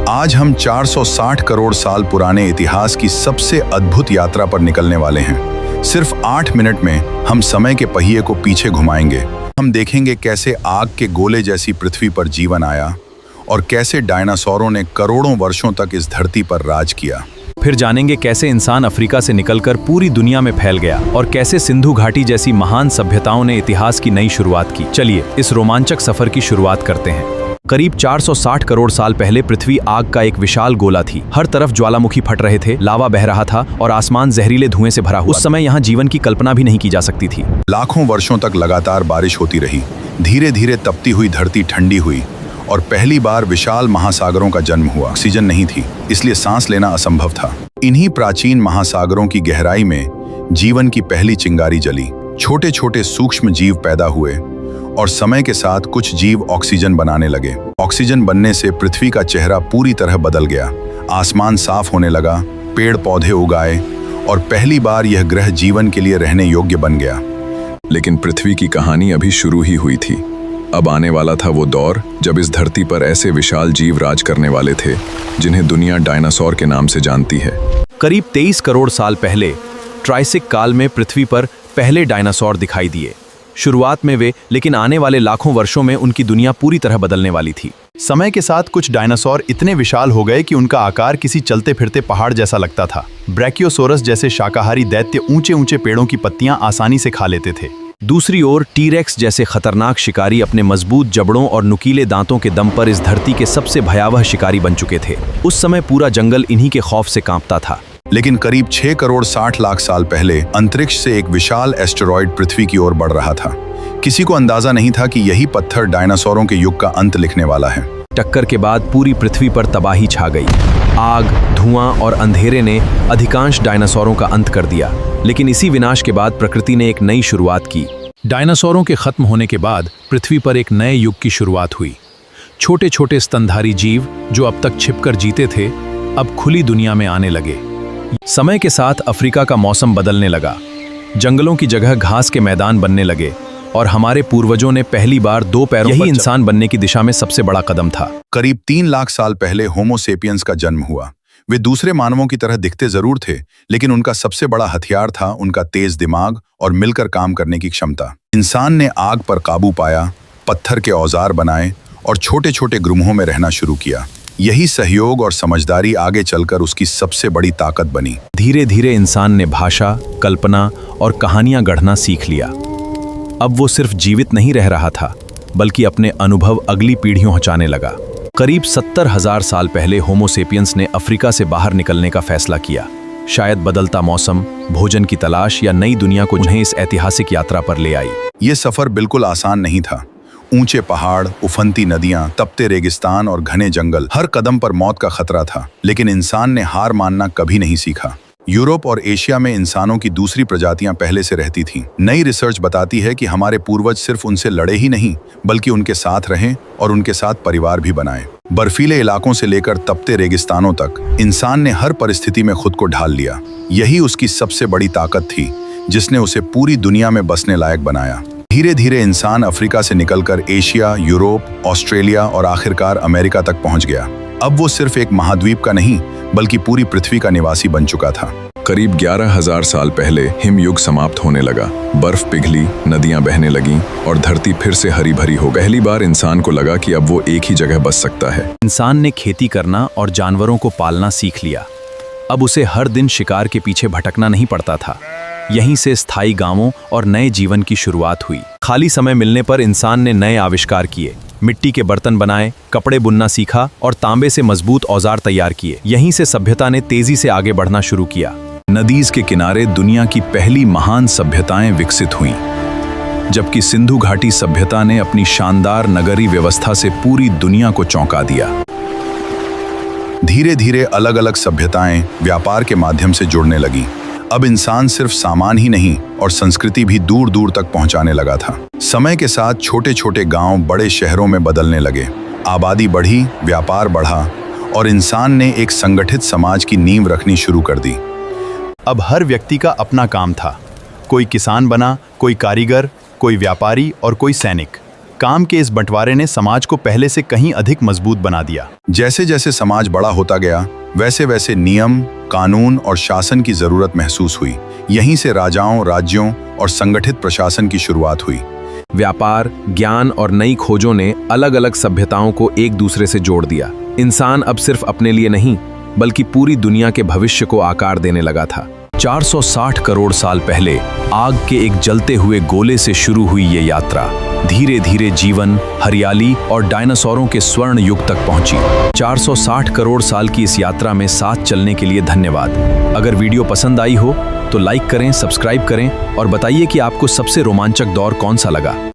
आज हम 460 करोड़ साल पुराने इतिहास की सबसे अद्भुत यात्रा पर निकलने वाले हैं। सिर्फ 8 मिनट में हम समय के पहिए को पीछे घुमाएंगे। हम देखेंगे कैसे आग के गोले जैसी पृथ्वी पर जीवन आया और कैसे डायनासोरों ने करोड़ों वर्षों तक इस धरती पर राज किया। फिर जानेंगे कैसे इंसान अफ्रीका से निकलकर पूरी दुनिया में फैल गया और कैसे सिंधु घाटी जैसी महान सभ्यताओं ने इतिहास की नई शुरुआत की। चलिए इस रोमांचक सफर की शुरुआत करते हैं। करीब 460 करोड़ साल पहले पृथ्वी आग का एक विशाल गोला थी। हर तरफ ज्वालामुखी फट रहे थे, लावा बह रहा था और आसमान जहरीले धुएं से भरा हुआ। उस समय यहाँ जीवन की कल्पना भी नहीं की जा सकती थी। लाखों वर्षों तक लगातार बारिश होती रही। धीरे धीरे तपती हुई धरती ठंडी हुई और पहली बार विशाल महासागरों का जन्म हुआ। ऑक्सीजन नहीं थी, इसलिए सांस लेना असंभव था। इन्हीं प्राचीन महासागरों की गहराई में जीवन की पहली चिंगारी जली। छोटे छोटे सूक्ष्म जीव पैदा हुए और समय के साथ कुछ जीव ऑक्सीजन बनाने लगे। ऑक्सीजन बनने से पृथ्वी का चेहरा पूरी तरह बदल गया। आसमान साफ होने लगा, पेड़ पौधे उगाए और पहली बार यह ग्रह जीवन के लिए रहने योग्य बन गया। लेकिन पृथ्वी की कहानी अभी शुरू ही हुई थी। अब आने वाला था वो दौर जब इस धरती पर ऐसे विशाल जीव राज करने वाले थे जिन्हें दुनिया डायनासोर के नाम से जानती है। करीब 23 करोड़ साल पहले ट्राइसिक काल में पृथ्वी पर पहले डायनासोर दिखाई दिए। शुरुआत में वे, लेकिन आने वाले लाखों वर्षों में उनकी दुनिया पूरी तरह बदलने वाली थी। समय के साथ कुछ डायनासोर इतने विशाल हो गए कि उनका आकार किसी चलते फिरते पहाड़ जैसा लगता था। ब्रैकियोसोरस जैसे शाकाहारी दैत्य ऊंचे ऊंचे पेड़ों की पत्तियां आसानी से खा लेते थे। दूसरी ओर टीरेक्स जैसे खतरनाक शिकारी अपने मजबूत जबड़ों और नुकीले दांतों के दम पर इस धरती के सबसे भयावह शिकारी बन चुके थे। उस समय पूरा जंगल इन्हीं के खौफ से कांपता था। लेकिन करीब 6 करोड़ 60 लाख साल पहले अंतरिक्ष से एक विशाल एस्टेरॉयड पृथ्वी की ओर बढ़ रहा था। किसी को अंदाजा नहीं था कि यही पत्थर डायनासोरों के युग का अंत लिखने वाला है। टक्कर के बाद पूरी पृथ्वी पर तबाही छा गई। आग, धुआं और अंधेरे ने अधिकांश डायनासोरों का अंत कर दिया। लेकिन इसी विनाश के बाद प्रकृति ने एक नई शुरुआत की। डायनासोरों के खत्म होने के बाद पृथ्वी पर एक नए युग की शुरुआत हुई। छोटे छोटे स्तनधारी जीव जो अब तक छिपकर जीते थे, अब खुली दुनिया में आने लगे। समय के साथ अफ्रीका का मौसम बदलने लगा। जंगलों की जगह घास के मैदान बनने लगे और हमारे पूर्वजों ने पहली बार 2 पैरों पर इंसान बनने की दिशा में सबसे बड़ा कदम था। करीब 3 लाख साल पहले होमो सेपियंस का जन्म हुआ। वे दूसरे मानवों की तरह दिखते जरूर थे, लेकिन उनका सबसे बड़ा हथियार था उनका तेज दिमाग और मिलकर काम करने की क्षमता। इंसान ने आग पर काबू पाया, पत्थर के औजार बनाए और छोटे छोटे ग्रुपों में रहना शुरू किया। यही सहयोग और समझदारी आगे चलकर उसकी सबसे बड़ी ताकत बनी। धीरे धीरे इंसान ने भाषा, कल्पना और कहानियां गढ़ना सीख लिया। अब वो सिर्फ जीवित नहीं रह रहा था, बल्कि अपने अनुभव अगली पीढ़ियों पहुंचाने लगा। करीब 70,000 साल पहले होमो सेपियंस ने अफ्रीका से बाहर निकलने का फैसला किया। शायद बदलता मौसम, भोजन की तलाश या नई दुनिया को उन्हें इस ऐतिहासिक यात्रा पर ले आई। ये सफर बिल्कुल आसान नहीं था। ऊंचे पहाड़, उफनती नदियां, तपते रेगिस्तान और घने जंगल, हर कदम पर मौत का खतरा था। लेकिन इंसान ने हार मानना कभी नहीं सीखा। यूरोप और एशिया में इंसानों की दूसरी प्रजातियां पहले से रहती थीं। नई रिसर्च बताती है कि हमारे पूर्वज सिर्फ उनसे लड़े ही नहीं, बल्कि उनके साथ रहे और उनके साथ परिवार भी बनाए। बर्फीले इलाकों से लेकर तपते रेगिस्तानों तक इंसान ने हर परिस्थिति में खुद को ढाल लिया। यही उसकी सबसे बड़ी ताकत थी, जिसने उसे पूरी दुनिया में बसने लायक बनाया। धीरे धीरे इंसान अफ्रीका से निकलकर एशिया, यूरोप, ऑस्ट्रेलिया और आखिरकार अमेरिका तक पहुंच गया। अब वो सिर्फ एक महाद्वीप का नहीं, बल्कि पूरी पृथ्वी का निवासी बन चुका था। करीब 11,000 साल पहले हिमयुग समाप्त होने लगा। बर्फ पिघली, नदियां बहने लगीं और धरती फिर से हरी भरी हो गई। पहली बार इंसान को लगा कि अब वो एक ही जगह बस सकता है। इंसान ने खेती करना और जानवरों को पालना सीख लिया। अब उसे हर दिन शिकार के पीछे भटकना नहीं पड़ता था। यहीं से स्थायी गांवों और नए जीवन की शुरुआत हुई। खाली समय मिलने पर इंसान ने नए आविष्कार किए। मिट्टी के बर्तन बनाए, कपड़े बुनना सीखा और तांबे से मजबूत औजार तैयार किए। यहीं से सभ्यता ने तेजी से आगे बढ़ना शुरू किया। नदीज के किनारे दुनिया की पहली महान सभ्यताएं विकसित हुईं, जबकि सिंधु घाटी सभ्यता ने अपनी शानदार नगरीय व्यवस्था से पूरी दुनिया को चौंका दिया। धीरे धीरे अलग अलग सभ्यताएं व्यापार के माध्यम से जुड़ने लगीं। अब इंसान सिर्फ सामान ही नहीं और संस्कृति भी दूर दूर तक पहुंचाने लगा था। समय के साथ छोटे छोटे गांव बड़े शहरों में बदलने लगे। आबादी बढ़ी, व्यापार बढ़ा और इंसान ने एक संगठित समाज की नींव रखनी शुरू कर दी। अब हर व्यक्ति का अपना काम था। कोई किसान बना, कोई कारीगर, कोई व्यापारी और कोई सैनिक। काम के इस बंटवारे ने समाज को पहले से कहीं अधिक मजबूत बना दिया। जैसे जैसे समाज बड़ा होता गया, वैसे वैसे नियम, कानून और शासन की जरूरत महसूस हुई। यहीं से राजाओं, राज्यों और संगठित प्रशासन की शुरुआत हुई। व्यापार, ज्ञान और नई खोजों ने अलग अलग सभ्यताओं को एक दूसरे से जोड़ दिया। इंसान अब सिर्फ अपने लिए नहीं, बल्कि पूरी दुनिया के भविष्य को आकार देने लगा था। 460 करोड़ साल पहले आग के एक जलते हुए गोले से शुरू हुई ये यात्रा धीरे धीरे जीवन, हरियाली और डायनासोरों के स्वर्ण युग तक पहुंची। 460 करोड़ साल की इस यात्रा में साथ चलने के लिए धन्यवाद। अगर वीडियो पसंद आई हो तो लाइक करें, सब्सक्राइब करें और बताइए कि आपको सबसे रोमांचक दौर कौन सा लगा।